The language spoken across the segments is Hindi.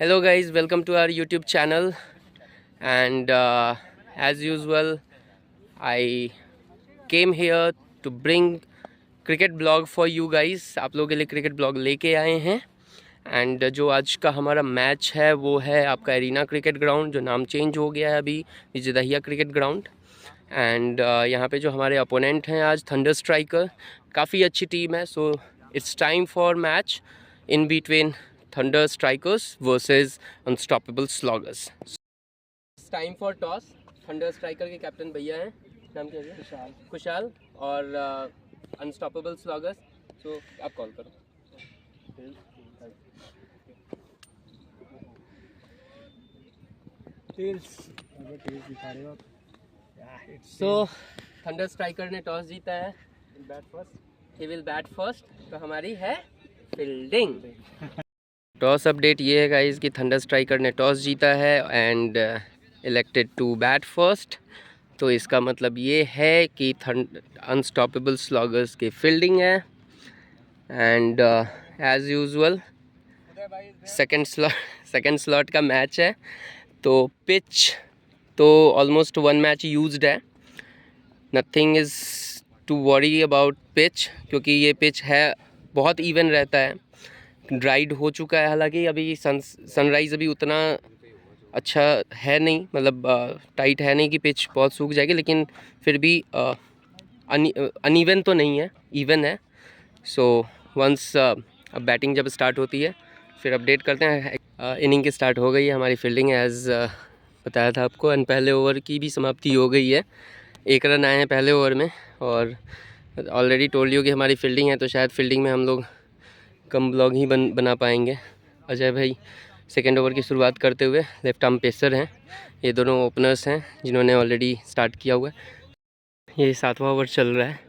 Hello guys, welcome to our YouTube channel and as usual I came here to bring cricket blog for you guys। आप लोगों के लिए क्रिकेट ब्लॉग लेके आए हैं एंड जो आज का हमारा मैच है वो है आपका एरिना क्रिकेट ग्राउंड, जो नाम चेंज हो गया है अभी विजयदहिया क्रिकेट ग्राउंड। एंड यहाँ पे जो हमारे अपोनेंट हैं आज थंडर स्ट्राइकर, काफ़ी अच्छी टीम है। So it's time for match in between thunder strikers versus unstoppable sloggers. Time for toss. Thunder striker के कैप्टन भैया हैं, नाम क्या है? कुशाल और अनस्टॉपेबल स्लॉगर्स। सो आप कॉल करो। सो थंडर स्ट्राइकर ने टॉस जीता है, ही विल बैट फर्स्ट। तो हमारी है फील्डिंग। टॉस अपडेट ये है गाइस कि थंडर स्ट्राइकर ने टॉस जीता है and elected to bat first. तो इसका मतलब ये है कि अनस्टॉपेबल स्लॉगर्स की फील्डिंग है and as usual second slot का मैच है। तो पिच तो ऑलमोस्ट वन मैच यूज्ड है, nothing is to worry about pitch, क्योंकि ये पिच है बहुत इवन रहता है। ड्राइड हो चुका है, हालांकि अभी सनराइज़ अभी उतना अच्छा है नहीं, मतलब टाइट है नहीं कि पिच बहुत सूख जाएगी, लेकिन फिर भी अनइवन तो नहीं है, इवन है। सो वंस अब बैटिंग जब स्टार्ट होती है फिर अपडेट करते हैं। इनिंग की स्टार्ट हो गई है, हमारी फील्डिंग एज बताया था आपको, एंड पहले ओवर की भी समाप्ति हो गई है। 1 रन आए हैं पहले ओवर में और ऑलरेडी टोल्ड यू कि हमारी फील्डिंग है, तो शायद फील्डिंग में हम लोग कम ब्लॉग ही बना पाएंगे। अजय भाई सेकेंड ओवर की शुरुआत करते हुए, लेफ्ट आर्म पेसर हैं, ये दोनों ओपनर्स हैं जिन्होंने ऑलरेडी स्टार्ट किया हुआ है। ये 7वां ओवर चल रहा है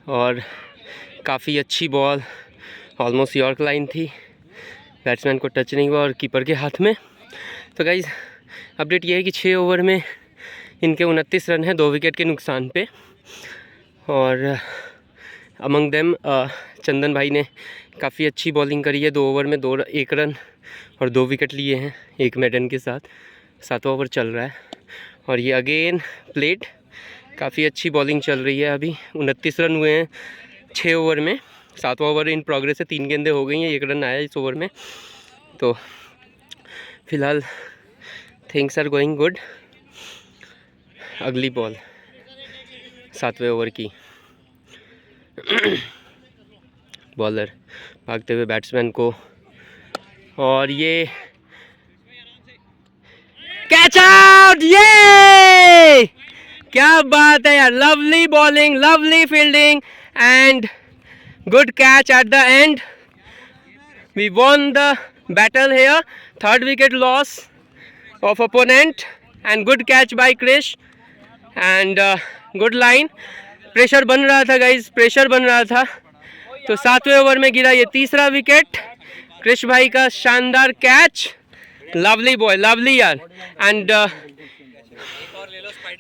और काफ़ी अच्छी बॉल ऑलमोस्ट यॉर्क लाइन थी, बैट्समैन को टच नहीं हुआ और कीपर के हाथ में। तो गाइज अपडेट ये है कि 6 ओवर में इनके 29 रन हैं 2 विकेट के नुकसान पे। और अमंग देम चंदन भाई ने काफ़ी अच्छी बॉलिंग करी है, 2 ओवर में 1 रन और 2 विकेट लिए हैं एक मेडन के साथ। 7वां ओवर चल रहा है और ये अगेन प्लेड, काफ़ी अच्छी बॉलिंग चल रही है। अभी 29 रन हुए हैं 6 ओवर में, 7वां ओवर इन प्रोग्रेस है, 3 गेंदें हो गई हैं, 1 रन आया इस ओवर में। तो फिलहाल थिंग्स आर गोइंग गुड। अगली बॉल 7वें ओवर की बॉलर भागते हुए बैट्समैन को, और ये कैच आउट। ये क्या बात है यार, lovely bowling, lovely fielding and good catch at the end. We won the battle here. 3rd wicket loss of opponent and good catch by Krish and good line. Pressure बन रहा था गाइज, प्रेशर बन रहा था। तो 7वें ओवर में गिरा ये 3रा विकेट, क्रिश भाई का शानदार कैच। लवली बॉय, लवली यार, एंड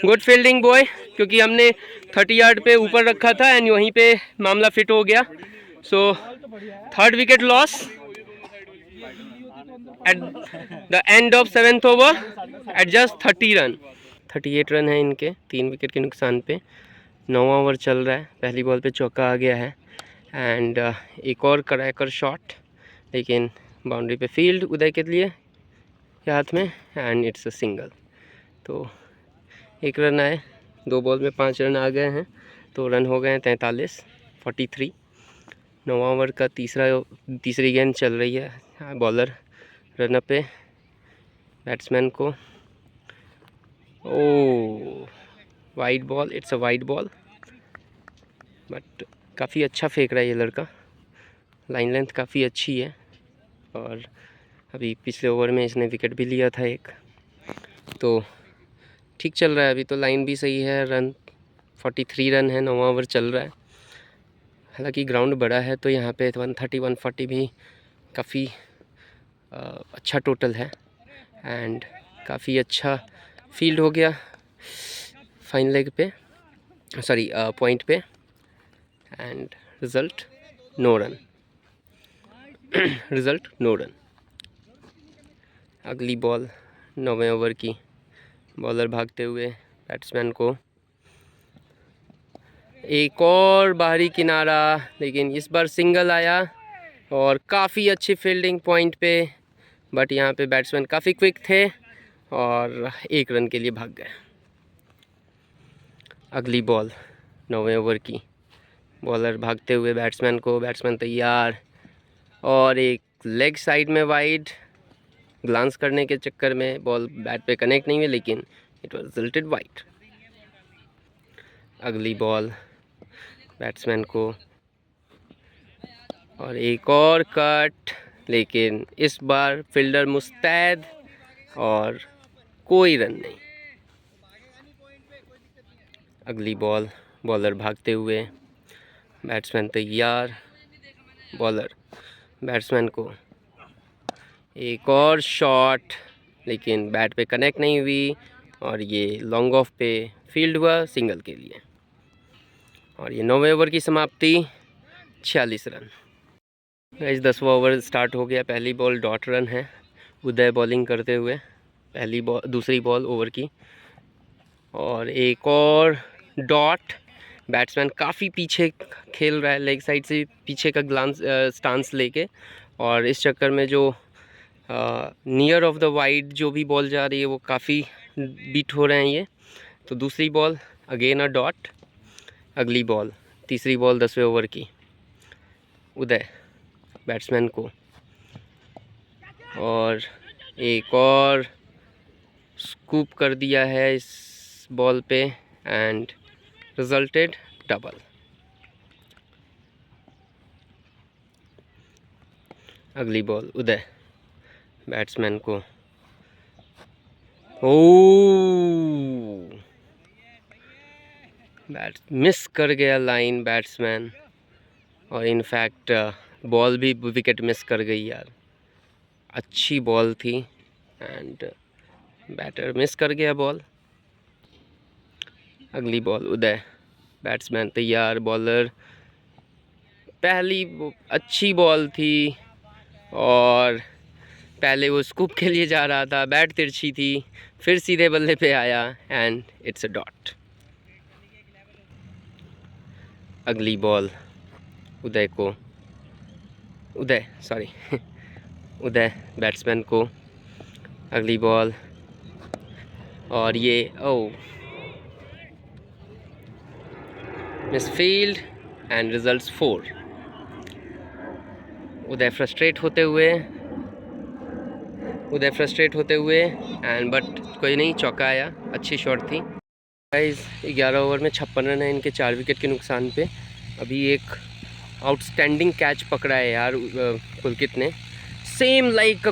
गुड फील्डिंग बॉय, क्योंकि हमने 30 यार्ड पे ऊपर रखा था एंड वहीं पे मामला फिट हो गया। So 3rd wicket loss at the end of 7th over at just 30 run. 38 run है इनके 3 विकेट के नुकसान पे। 9वां ओवर चल रहा है, पहली बॉल पे चौका आ गया है एंड एक और क्रैकर शॉट, लेकिन बाउंड्री पे फील्ड उदय के लिए के हाथ में एंड इट्स अ सिंगल। तो 1 रन आए, 2 बॉल में 5 रन आ गए हैं, तो रन हो गए हैं 43। 9वां ओवर का तीसरी गेंद चल रही है, बॉलर रन अप पे बैट्समैन को, oh wide ball, it's a wide ball, but काफ़ी अच्छा फेंक रहा है ये लड़का, लाइन लेंथ काफ़ी अच्छी है और अभी पिछले ओवर में इसने विकेट भी लिया था एक। तो ठीक चल रहा है अभी, तो लाइन भी सही है। रन 43 रन है, 9वां ओवर चल रहा है। हालांकि ग्राउंड बड़ा है तो यहाँ पे 130-140 भी काफ़ी अच्छा टोटल है एंड काफ़ी अच्छा फील्ड हो गया फाइन लेग पे, सॉरी पॉइंट पे, and result no run. Result no run. अगली बॉल 9वें ओवर की। बॉलर भागते हुए बैट्समैन को, एक और बाहरी किनारा, लेकिन इस बार सिंगल आया और काफ़ी अच्छी फील्डिंग पॉइंट पे, बट यहाँ पे बैट्समैन काफ़ी क्विक थे और 1 रन के लिए भाग गए। अगली बॉल 9वें ओवर की। बॉलर भागते हुए बैट्समैन को, बैट्समैन तैयार और एक लेग साइड में वाइड, ग्लांस करने के चक्कर में बॉल बैट पे कनेक्ट नहीं हुई, लेकिन इट वाज रिजल्टेड वाइड। अगली बॉल बैट्समैन को और एक और कट, लेकिन इस बार फील्डर मुस्तैद और कोई रन नहीं। अगली बॉल, बॉलर भागते हुए, बैट्समैन तैयार, बॉलर बैट्समैन को, एक और शॉट, लेकिन बैट पे कनेक्ट नहीं हुई और ये लॉन्ग ऑफ पे फील्ड हुआ सिंगल के लिए। और ये 9वें ओवर की समाप्ति, 46 रन। गाइस 10वां ओवर स्टार्ट हो गया। पहली बॉल डॉट रन है, उदय बॉलिंग करते हुए। दूसरी बॉल ओवर की और एक और डॉट। बैट्समैन काफ़ी पीछे खेल रहा है, लेग साइड से पीछे का स्टांस लेके, और इस चक्कर में जो नियर ऑफ द वाइड जो भी बॉल जा रही है वो काफ़ी बीट हो रहे हैं ये। तो दूसरी बॉल अगेन अ डॉट। अगली बॉल, तीसरी बॉल 10वें ओवर की। उदय बैट्समैन को और एक और स्कूप कर दिया है इस बॉल पे एंड रिजल्टेड डबल। अगली बॉल उदय बैट्समैन को, मिस कर गया लाइन बैट्समैन, और इनफैक्ट बॉल भी विकेट मिस कर गई यार। अच्छी बॉल थी एंड बैटर मिस कर गया बॉल। अगली बॉल उदय बैट्समैन तैयार, बॉलर, पहली अच्छी बॉल थी और पहले वो स्कूप के लिए जा रहा था, बैट तिरछी थी, फिर सीधे बल्ले पे आया एंड इट्स अ डॉट। अगली बॉल उदय बैट्समैन को। अगली बॉल और ये misfield and results 4। Uday frustrate होते हुए एंड बट कोई नहीं, चौका आया, अच्छी शॉट थी। गाइस 11 ओवर में 56 रन है इनके 4 विकेट के नुकसान पे। अभी एक आउटस्टैंडिंग कैच पकड़ा है यार पुलकित ने, सेम लाइक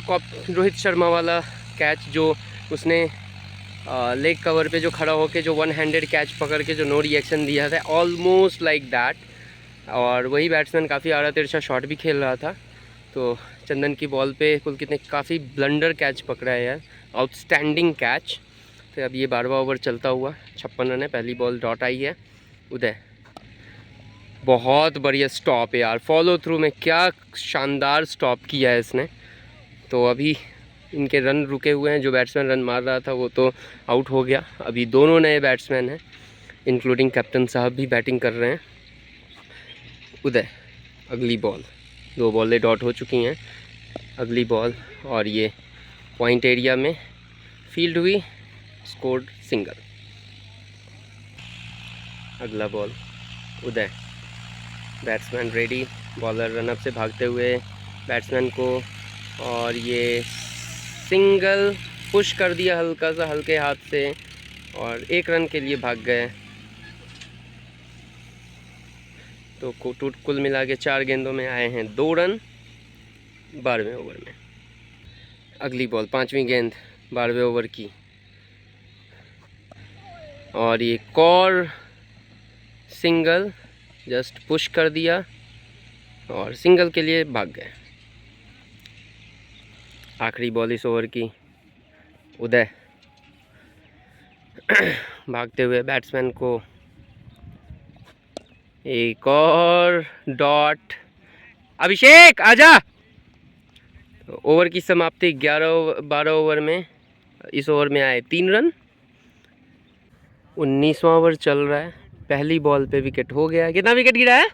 रोहित शर्मा वाला कैच जो उसने लेग कवर पे जो खड़ा होके जो 1 हैंडेड कैच पकड़ के जो नो रिएक्शन दिया था, ऑलमोस्ट लाइक दैट। और वही बैट्समैन काफ़ी आड़ा तिरछा शॉट भी खेल रहा था, तो चंदन की बॉल पे पुलकित ने काफ़ी ब्लंडर कैच पकड़ा है यार, आउटस्टैंडिंग कैच। तो अब ये 12वां ओवर चलता हुआ, 56 रन है, पहली बॉल डॉट आई है। उदय बहुत बढ़िया स्टॉप है यार, फॉलो थ्रू में क्या शानदार स्टॉप किया है इसने। तो अभी इनके रन रुके हुए हैं, जो बैट्समैन रन मार रहा था वो तो आउट हो गया। अभी दोनों नए बैट्समैन हैं, इंक्लूडिंग कैप्टन साहब भी बैटिंग कर रहे हैं। उदय अगली बॉल, 2 बॉलें डॉट हो चुकी हैं। अगली बॉल और ये पॉइंट एरिया में फील्ड हुई, स्कोर्ड सिंगल। अगला बॉल उदय बैट्समैन रेडी, बॉलर रनअप से भागते हुए बैट्समैन को, और ये सिंगल पुश कर दिया हल्का सा हल्के हाथ से और 1 रन के लिए भाग गए। तो कुल मिला के 4 गेंदों में आए हैं 2 रन 12वें ओवर में। अगली बॉल 5वीं गेंद 12वें ओवर की, और ये और सिंगल जस्ट पुश कर दिया और सिंगल के लिए भाग गए। आखिरी बॉल इस ओवर की, उदय भागते हुए बैट्समैन को, एक और डॉट, अभिषेक आजा। ओवर की समाप्ति 12 ओवर में इस ओवर में आए 3 रन। 19वां ओवर चल रहा है। पहली बॉल पे विकेट हो गया है। कितना विकेट गिरा है?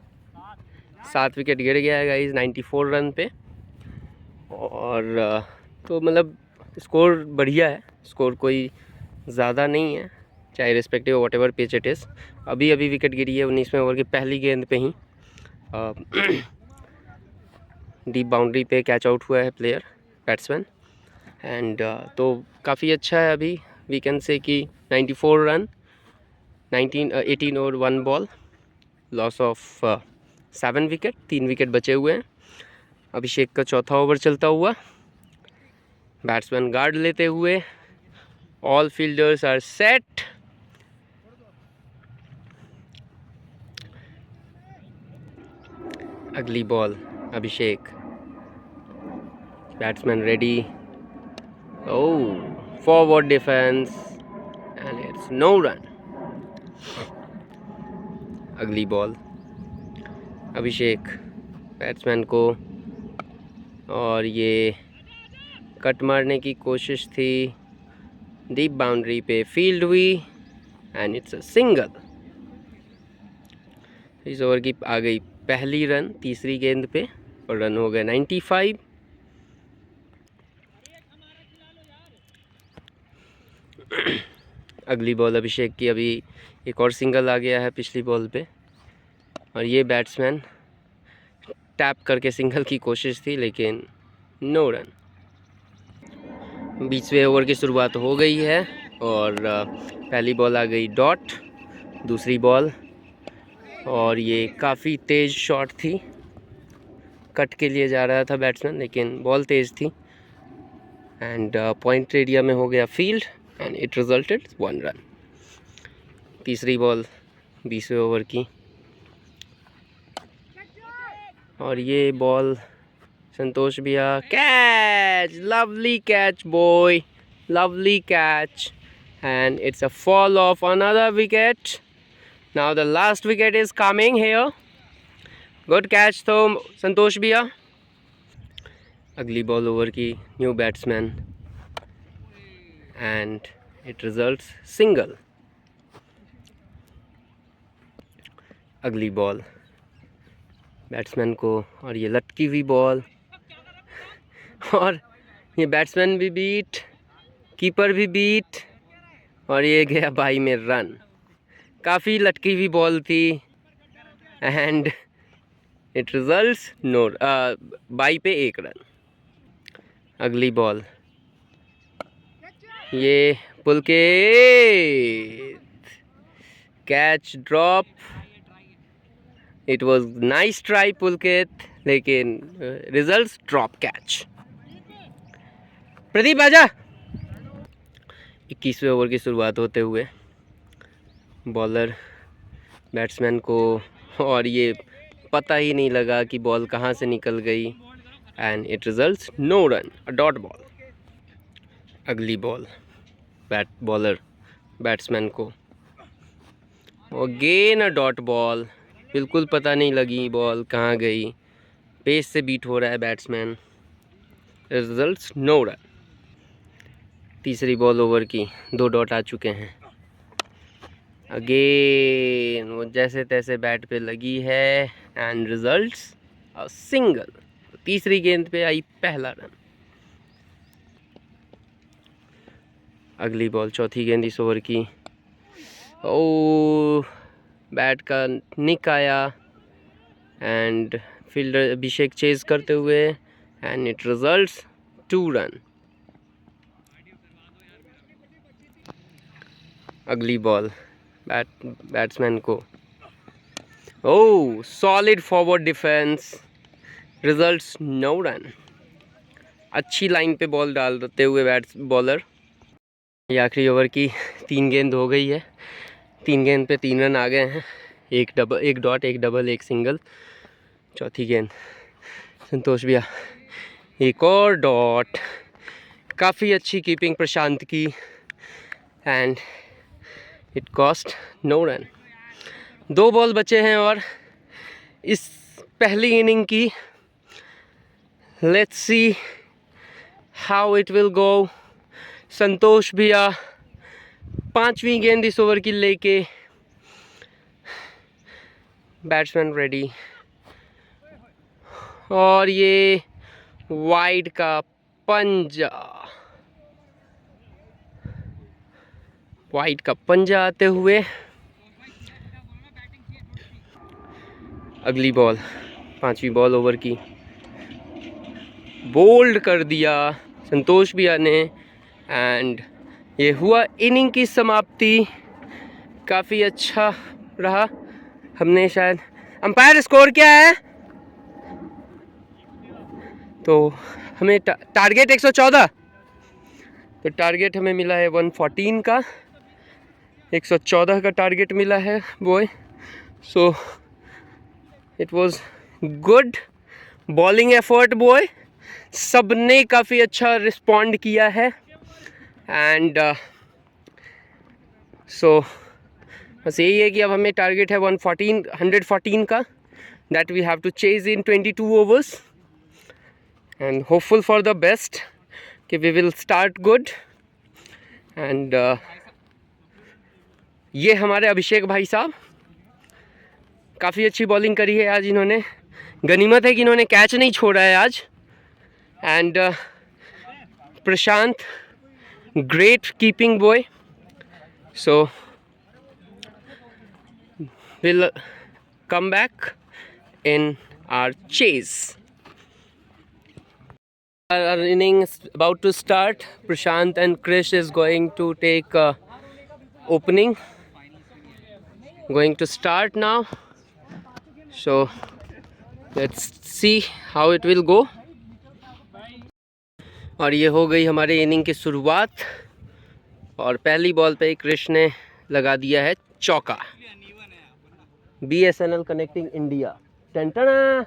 7 विकेट गिर गया है गाइस 94 रन पे। और तो मतलब स्कोर बढ़िया है, स्कोर कोई ज़्यादा नहीं है, चाहे respective what ever pitch it is. अभी विकेट गिरी है 19वें ओवर की पहली गेंद पे ही। डीप बाउंड्री पे कैच आउट हुआ है प्लेयर, बैट्समैन। एंड तो काफ़ी अच्छा है। अभी वी कैन से कि 94 रन, 18 और 1 ball, loss of 7 wicket, 3 wicket बचे हुए हैं। अभिषेक का चौथा ओवर चलता हुआ, बैट्समैन गार्ड लेते हुए, ऑल फील्डर्स आर सेट। अगली ball Abhishek, batsman ready, oh forward defence and it's no run. अगली बॉल अभिषेक, बैट्समैन को, और ये कट मारने की कोशिश थी, डीप बाउंड्री पे फील्ड हुई एंड इट्स अ सिंगल। इस ओवर की आ गई पहली रन तीसरी गेंद पे और रन हो गए 95। अगली बॉल अभिषेक की, अभी एक और सिंगल आ गया है पिछली बॉल पे, और ये बैट्समैन टैप करके सिंगल की कोशिश थी लेकिन नो रन। 20वें ओवर की शुरुआत हो गई है और पहली बॉल आ गई डॉट, दूसरी बॉल, और ये काफ़ी तेज़ शॉट थी, कट के लिए जा रहा था बैट्समैन लेकिन बॉल तेज़ थी एंड पॉइंट एरिया में हो गया field and it resulted 1 run. तीसरी बॉल 20वें ओवर की, और ये बॉल संतोष भैया, catch, lovely catch boy, lovely catch, and it's a fall of another wicket. Now the last wicket is coming here. Good catch तो संतोष भैया। अगली बॉल ओवर की, new batsman and it results single. अगली बॉल बैट्समैन को, और ये लटकी हुई बॉल, और ये बैट्समैन भी बीट, कीपर भी बीट, और ये गया बाई में रन। काफ़ी लटकी हुई बॉल थी and it results no, bye पे 1 रन। अगली बॉल, ये Pulkit, catch drop, it was nice try Pulkit, लेकिन रिजल्ट्स ड्रॉप कैच। प्रदीप आजा। 21वें ओवर की शुरुआत होते हुए बॉलर बैट्समैन को, और ये पता ही नहीं लगा कि बॉल कहाँ से निकल गई and it results no run, a dot ball. अगली बॉल बॉलर बैट्समैन को, अगेन अ डॉट बॉल, बिल्कुल पता नहीं लगी बॉल कहाँ गई, पेस से बीट हो रहा है बैट्समैन, रिजल्ट्स नो रन। तीसरी बॉल ओवर की, 2 डॉट आ चुके हैं। अगेन वो जैसे तैसे बैट पे लगी है एंड रिजल्ट्स अ सिंगल। तीसरी गेंद पे आई पहला रन। अगली बॉल चौथी गेंद इस ओवर की, ओ बैट का निक आया एंड फील्डर अभिषेक चेज करते हुए एंड इट रिजल्ट्स 2 रन। अगली बॉल बैट्समैन को, oh solid forward defence, results no run. अच्छी लाइन पे बॉल डाल देते हुए बॉलर। ये आखिरी ओवर की 3 गेंद हो गई है, 3 गेंद पे 3 रन आ गए हैं, 1 डॉट, 1 डबल, 1 सिंगल। चौथी गेंद संतोष भैया, एक और डॉट, काफ़ी अच्छी कीपिंग प्रशांत की and it cost no run. 2 ball बचे हैं और इस पहली इनिंग की, let's see how it will go. Santosh भैया 5वीं गेंद इस ओवर की लेके, बैट्समैन रेडी, और ये वाइड का पंजा, वाइड का पंजा आते हुए अगली बॉल, 5वीं बॉल ओवर की, बोल्ड कर दिया संतोष भैया ने, एंड ये हुआ इनिंग की समाप्ति। काफ़ी अच्छा रहा। हमने शायद, अंपायर स्कोर क्या है? तो हमें टारगेट 114, तो टारगेट हमें मिला है 114 का, 114 का टारगेट मिला है boy. So it was good bowling effort boy, सब ने काफ़ी अच्छा रिस्पॉन्ड किया है, एंड सो बस यही है कि अब हमें टारगेट है 114 का, that we have to chase in 22 overs, and hopeful for the best कि we will start good. And ये हमारे अभिषेक भाई साहब काफ़ी अच्छी बॉलिंग करी है आज इन्होंने। गनीमत है कि इन्होंने कैच नहीं छोड़ा है आज। And Prashant, great keeping boy. So will come back in our chase. Our inning is about to start. Prashant and Krish is going to take opening. Going to start now. So let's see how it will go. और ये हो गई हमारे इनिंग की शुरुआत, और पहली बॉल पे कृष ने लगा दिया है चौका। BSNL कनेक्टिंग इंडिया, टंटना।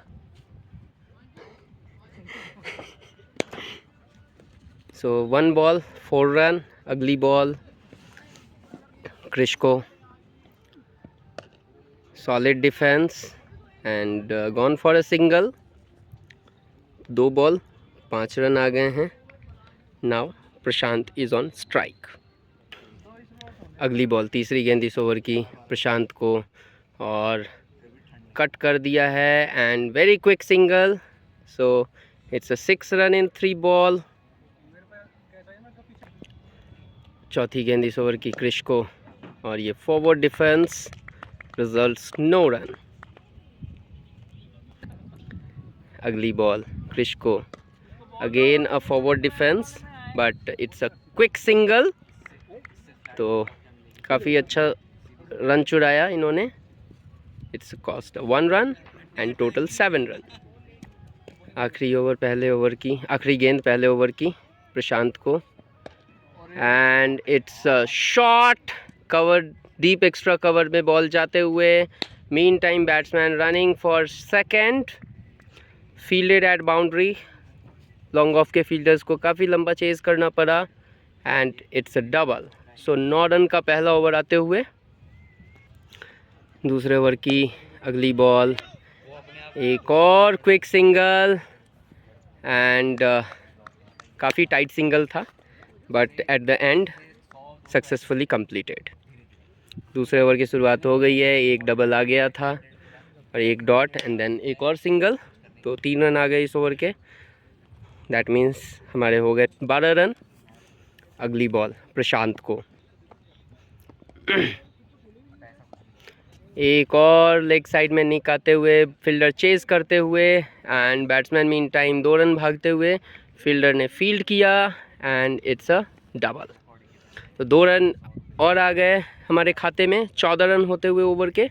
So 1 ball 4 run. अगली बॉल कृष को, solid defence and gone for a single. 2 ball 5 run आ गए हैं। Now Prashant is on strike. अगली बॉल, तीसरी गेंद इस ओवर की, प्रशांत को, और कट कर दिया है, and very quick single. So it's a 6 run in 3 ball. चौथी गेंद इस ओवर की कृष को, और ये forward defence, results no run. अगली बॉल कृष को, again a forward defence, but it's a quick single. तो काफ़ी अच्छा रन चुराया इन्होंने। It's cost 1 run and total 7 run. आखिरी ओवर पहले ओवर की, आखिरी गेंद पहले ओवर की प्रशांत को, and it's a shot cover, deep extra cover में बॉल जाते हुए। Mean time batsman running for second, fielded at boundary. Long off के फील्डर्स को काफ़ी लंबा चेज करना पड़ा, and it's a double. So 9 run का पहला ओवर आते हुए दूसरे ओवर की अगली बॉल, एक और क्विक सिंगल, एंड काफ़ी टाइट सिंगल था, but at the and successfully completed. दूसरे ओवर की शुरुआत हो गई है, एक डबल आ गया था और एक डॉट, एंड देन एक और सिंगल। तो 3 रन आ गए इस ओवर के। दैट मीन्स हमारे हो गए 12 रन। अगली बॉल प्रशांत को, एक और लेग साइड में निक आते हुए, फील्डर चेज करते हुए, and batsman mean time 2 run भागते हुए फील्डर ने फील्ड किया, एंड इट्स अ डबल। तो 2 रन और आ गए हमारे खाते में 14 रन होते हुए ओवर के,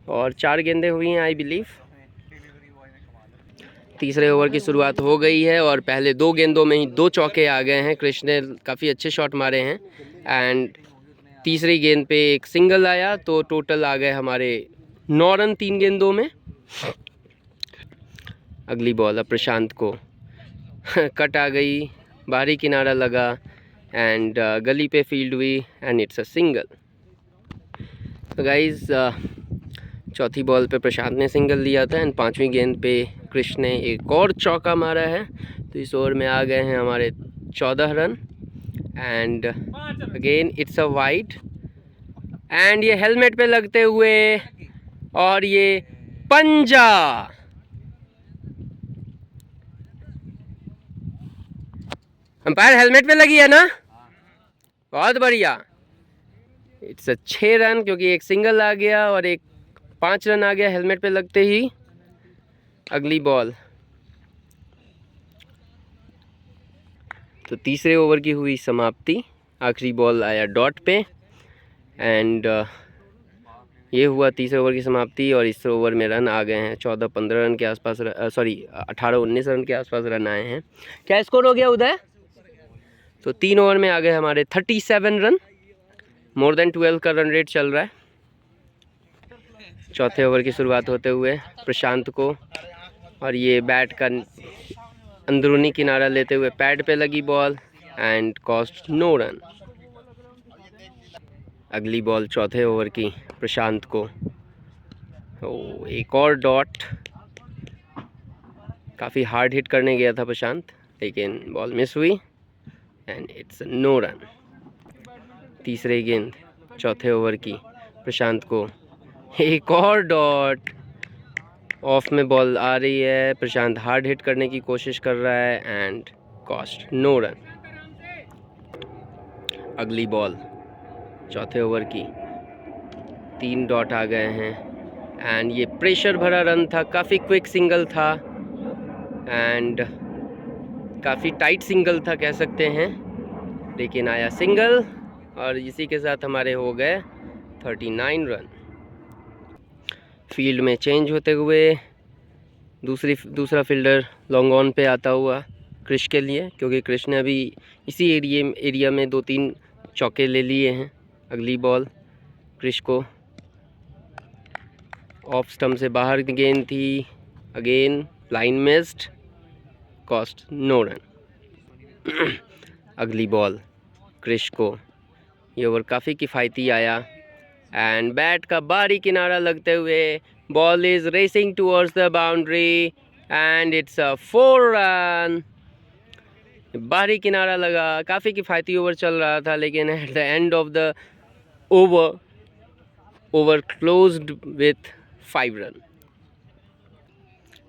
और 4 गेंदें हुई हैं आई बिलीव। तीसरे ओवर की शुरुआत हो गई है, और पहले 2 गेंदों में ही 2 चौके आ गए हैं। कृष्ण ने काफ़ी अच्छे शॉट मारे हैं, एंड तीसरी गेंद पे एक सिंगल आया, तो टोटल आ गए हमारे 9 रन 3 गेंदों में। अगली बॉल अब प्रशांत को कट आ गई, बाहरी किनारा लगा, एंड गली पे फील्ड हुई, एंड इट्स अ सिंगल। तो गाइज चौथी बॉल पे प्रशांत ने सिंगल लिया था, एंड 5वीं गेंद पे कृष्ण ने एक और चौका मारा है। तो इस ओवर में आ गए हैं हमारे 14 run and again it's a wide and ये हेलमेट पे लगते हुए और ये पंजा। अंपायर हेलमेट पे लगी है ना, बहुत बढ़िया। इट्स 6 रन क्योंकि एक सिंगल आ गया और एक 5 रन आ गया हेलमेट पे लगते ही। अगली बॉल। तो तीसरे ओवर की हुई समाप्ति, आखिरी बॉल आया डॉट पे एंड ये हुआ तीसरे ओवर की समाप्ति और इस ओवर में रन आ गए हैं 14-15 रन के आसपास, सॉरी 18-19 रन के आसपास रन आए हैं। क्या स्कोर हो गया उदय? तो 3 ओवर में आ गए हमारे 37 रन, मोर देन 12 का रन रेट चल रहा है। चौथे ओवर की शुरुआत होते हुए प्रशांत को, और ये बैट का अंदरूनी किनारा लेते हुए पैड पे लगी ball and cost no run. अगली बॉल चौथे ओवर की प्रशांत को, एक और डॉट। काफ़ी हार्ड हिट करने गया था प्रशांत लेकिन बॉल मिस हुई एंड इट्स नो रन। तीसरे गेंद चौथे ओवर की प्रशांत को, एक और डॉट। ऑफ में बॉल आ रही है, प्रशांत हार्ड हिट करने की कोशिश कर रहा है एंड कॉस्ट नो रन। अगली बॉल चौथे ओवर की, 3 डॉट आ गए हैं एंड ये प्रेशर भरा रन था, काफ़ी क्विक सिंगल था एंड काफ़ी टाइट सिंगल था कह सकते हैं, लेकिन आया सिंगल और इसी के साथ हमारे हो गए 39 रन। फील्ड में चेंज होते हुए दूसरा फील्डर लॉन्ग ऑन पे आता हुआ क्रिश के लिए, क्योंकि क्रिश ने अभी इसी एरिया में 2-3 चौके ले लिए हैं। अगली बॉल क्रिश को, ऑफ स्टंप से बाहर गेंद थी, again line missed, cost no run. अगली बॉल क्रिश को, ये ओवर काफ़ी किफ़ायती आया एंड बैट का बाहरी किनारा लगते हुए ball is racing towards the boundary and it's a 4 run. बाहरी किनारा लगा, काफ़ी किफ़ायती ओवर चल रहा था लेकिन eight the end of the over closed with 5 run.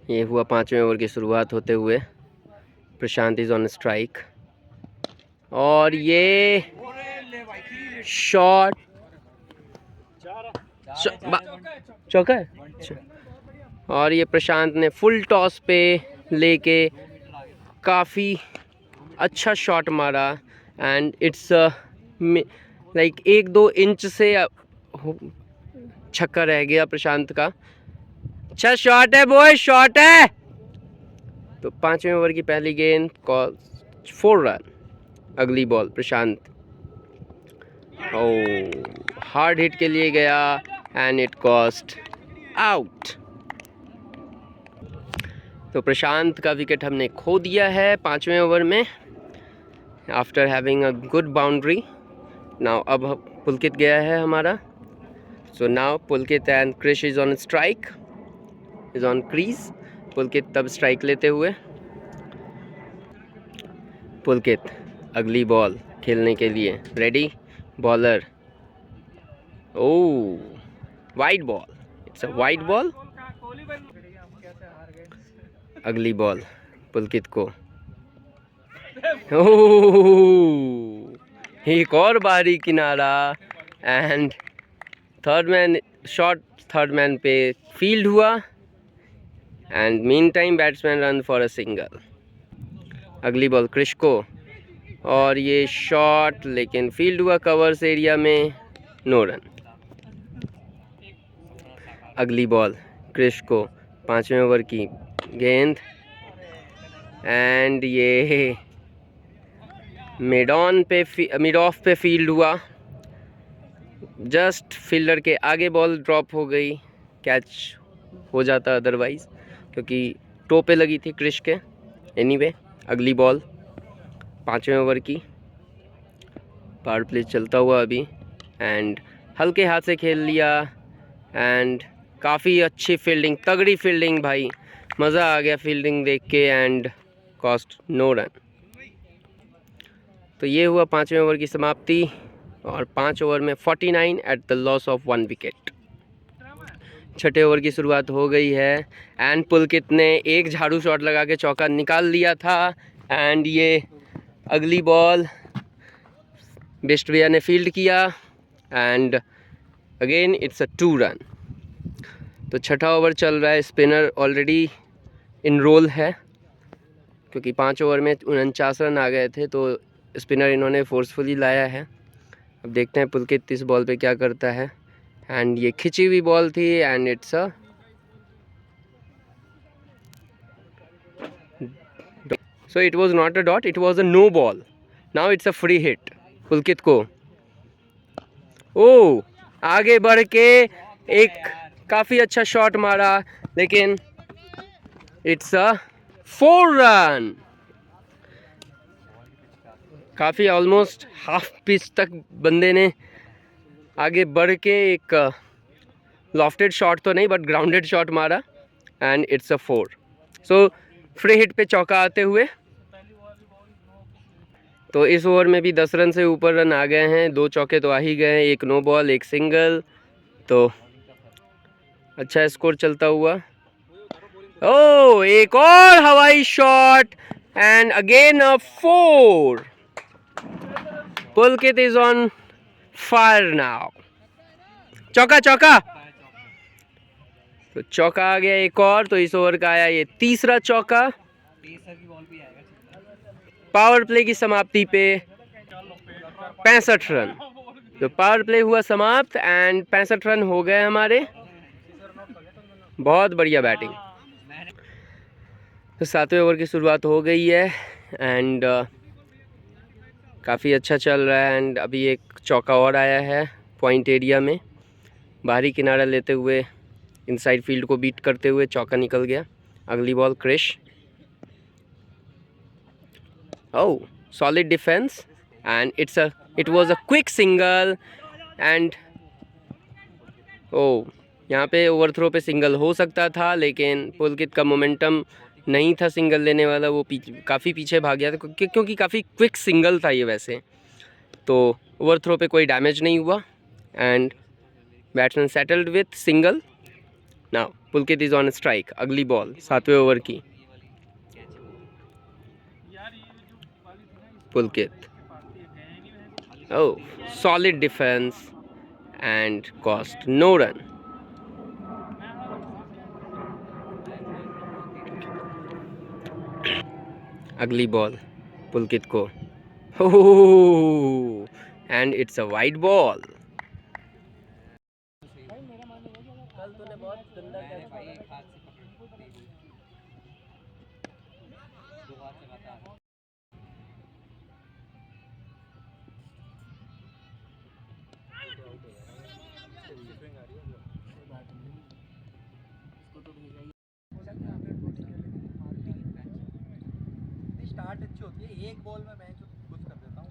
ये हुआ 5वें ओवर की शुरुआत होते हुए प्रशांत इज ऑन स्ट्राइक और ये शॉट चौका है। अच्छा, और ये प्रशांत ने फुल टॉस पे लेके काफ़ी अच्छा शॉट मारा एंड इट्स लाइक 1-2 इंच से छक्का रह गया प्रशांत का। अच्छा शॉट है बॉय, शॉट है। तो 5वें ओवर की पहली गेंद, कॉल 4 रन। अगली बॉल प्रशांत, हार्ड हिट के लिए गया एंड इट कॉस्ट आउट। तो प्रशांत का विकेट हमने खो दिया है 5वें ओवर में after having a good boundary. Now अब पुलकित गया है हमारा, so now Pulkit and Krish is on strike, is on crease. Pulkit तब स्ट्राइक लेते हुए, पुलकित अगली बॉल खेलने के लिए ready, bowler, wide ball, it's a wide ball. अगली बॉल पुलकित को, एक और बाहरी किनारा and third man shot, third man पे फील्ड हुआ and mean time batsman run for a single. अगली बॉल क्रिश को और ये शॉट लेकिन फील्ड हुआ कवर्स एरिया में, नो रन। अगली बॉल क्रिश को, 5वें ओवर की गेंद एंड ये मिड ऑफ पे फील्ड हुआ, जस्ट फील्डर के आगे बॉल ड्रॉप हो गई, कैच हो जाता अदरवाइज क्योंकि टो पे लगी थी क्रिश के। एनीवे अगली बॉल 5वें ओवर की, पावर प्ले चलता हुआ अभी एंड हल्के हाथ से खेल लिया एंड काफ़ी अच्छी फील्डिंग, तगड़ी फील्डिंग भाई, मज़ा आ गया फील्डिंग देख के एंड कॉस्ट नो रन। तो ये हुआ 5वें ओवर की समाप्ति और 5 ओवर में 49 at the loss of 1 wicket. 6ठे ओवर की शुरुआत हो गई है एंड पुलकित ने एक झाड़ू शॉट लगा के चौका निकाल लिया था एंड ये अगली बॉल बेस्ट भैया ने फील्ड किया and again it's a 2 run. तो 6ठा ओवर चल रहा है, स्पिनर ऑलरेडी इन रोल है क्योंकि 5 ओवर में 49 रन आ गए थे, तो स्पिनर इन्होंने फोर्सफुली लाया है। अब देखते हैं पुलकित इस बॉल पे क्या करता है एंड ये खिंची हुई बॉल थी and it's a so it was not a dot, it was a no ball. Now it's a free hit Pulkit को। ओ आगे बढ़ के एक काफ़ी अच्छा शॉट मारा लेकिन इट्स अ 4 रन। काफ़ी ऑलमोस्ट हाफ पिच तक बंदे ने आगे बढ़ के एक लॉफ्टेड शॉट तो नहीं बट ग्राउंडेड शॉट मारा and it's a 4। So free hit पे चौका आते हुए तो इस ओवर में भी 10 रन से ऊपर रन आ गए हैं। 2 चौके तो आ ही गए हैं, एक नो बॉल एक सिंगल, तो अच्छा स्कोर चलता हुआ। ओ एक और हवाई shot and again a 4। Pulkit is on fire now. चौका चौका, तो चौका आ गया एक और। तो इस ओवर का आया ये तीसरा चौका। पावर प्ले की समाप्ति पे 65 रन। तो पावर प्ले हुआ समाप्त एंड 65 रन हो गए हमारे। बहुत बढ़िया बैटिंग। तो 7वें ओवर की शुरुआत हो गई है एंड काफ़ी अच्छा चल रहा है एंड अभी एक चौका और आया है पॉइंट एरिया में। बाहरी किनारा लेते हुए इनसाइड फील्ड को बीट करते हुए चौका निकल गया। अगली ball Krish. Oh solid defence and it was a quick single and oh यहाँ पे ओवरथ्रो पे सिंगल हो सकता था लेकिन पुलकित का मोमेंटम नहीं था सिंगल लेने वाला, वो काफ़ी पीछे भाग गया था क्योंकि काफ़ी क्विक सिंगल था ये वैसे। तो ओवरथ्रो पे कोई डैमेज नहीं हुआ and batsman settled with single. Now Pulkit is on strike. अगली बॉल 7वें ओवर की। Pulkit oh solid defence and cost no run. अगली बॉल पुलकित को and it's a wide ball. कल तूने बहुत गंदा किया। स्टार्ट अच्छी होती है, एक बॉल में मैं कुछ कर देता हूँ।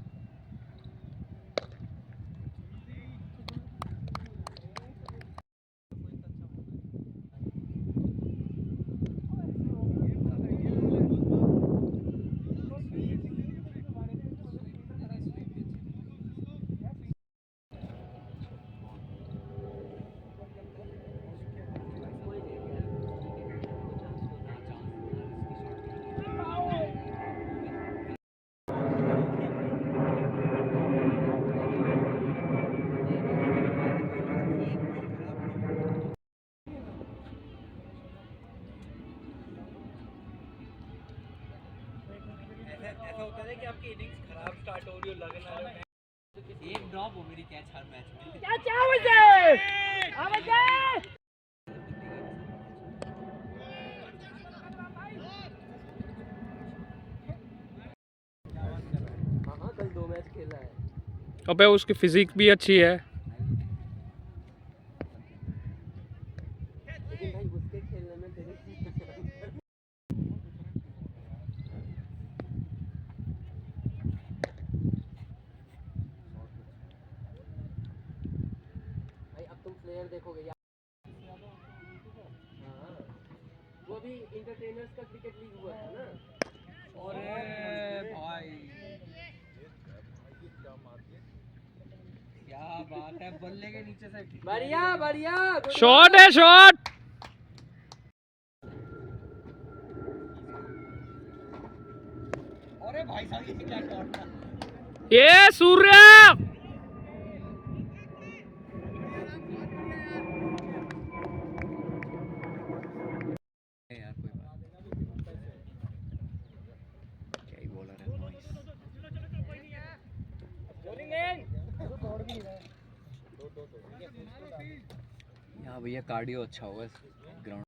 ऐसा होता है कि आपकी इनिंग्स खराब स्टार्ट हो रही हो, लग ना रहे एक ड्रॉप हो मेरी कैच हर मैच में। क्या हाँ कल 2 मैच खेला है। अबे उसकी फिजिक भी अच्छी है। लेकिन भाई उसके खेलने में तेरे भाई अब तुम प्लेयर देखोगे यार। हाँ वो भी इंटरटेनर्स का क्रिकेट लीग हुआ था ना। अरे भाई क्या बात है, बल्ले के नीचे से बढ़िया बढ़िया शॉट है शॉट। अरे भाई साहब ये क्या शॉट था। ये सूर्या यार कोई बात क्या ही बॉलर है, नॉइस। यहाँ भैया कार्डियो अच्छा होगा इस ग्राउंड।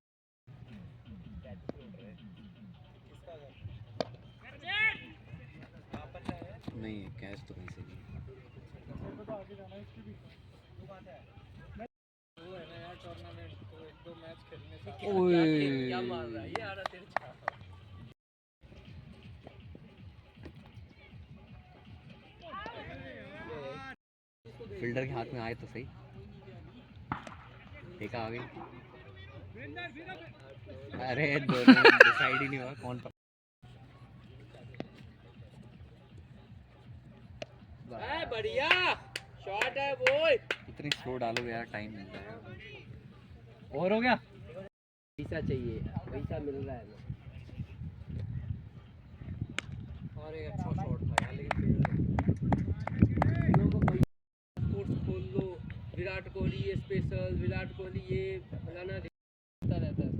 नहीं कैच तो कहीं से नहीं। क्या मार रहा है ये आ रहा तेरे छाप। फील्डर के हाथ में आए तो सही, देखा आ गई। अरे दोनों डिसाइड ही नहीं हुआ कौन बढ़िया शॉट है बोल। इतनी स्लो डालोगे यार, टाइम मिलता है। और हो गया, पैसा चाहिए, पैसा मिल रहा है ना। और एक अच्छा शॉट था यार, लेकिन स्पोर्ट्स खोल लो, विराट कोहली ये स्पेशल, विराट कोहली ये फलाना दिखता रहता है।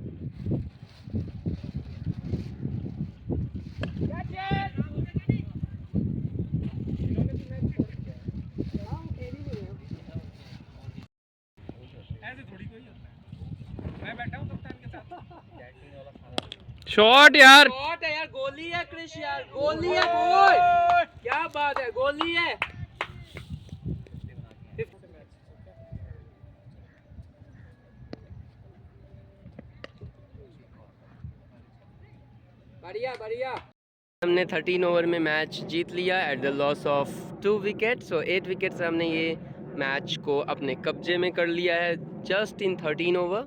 शॉट यार। शॉट है यार, गोली है क्रिश यार, गोली है बोल, क्या बात है, गोली है। बढ़िया बढ़िया। हमने 13 ओवर में मैच जीत लिया eight the loss of 2 wicket. So 8 wicket से हमने ये मैच को अपने कब्जे में कर लिया है जस्ट इन 13 ओवर।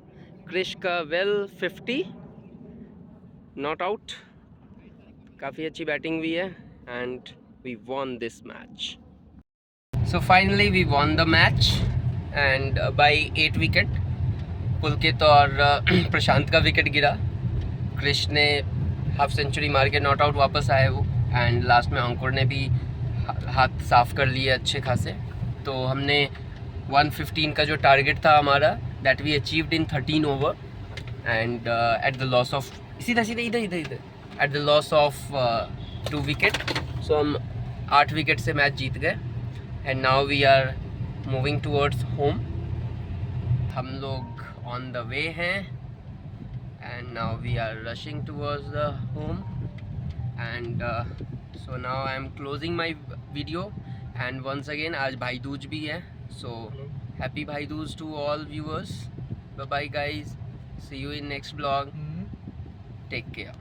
क्रिश का वेल 50 नॉट आउट, काफ़ी अच्छी बैटिंग हुई है and we won this match. So finally we won the match and by 8 wicket. Pulkit और प्रशांत का विकेट गिरा, क्रिश ने हाफ सेंचुरी मार के नॉट आउट वापस आए वो, एंड लास्ट में अंकुर ने भी हाथ साफ कर लिए अच्छे खासे। तो हमने 115 का जो टारगेट था हमारा, that we achieved in 13 over and at the loss of सीधा सीधा इधर इधर इधर at the loss of 2 wicket. सो हम 8 विकेट से मैच जीत गए and now we are moving towards home. हम लोग ऑन द वे हैं and now we are rushing towards the home and so now I am closing my video and once again आज भाई दूज भी है, so happy भाई Dooj to all viewers. Bye bye guys, see you in next vlog, take care.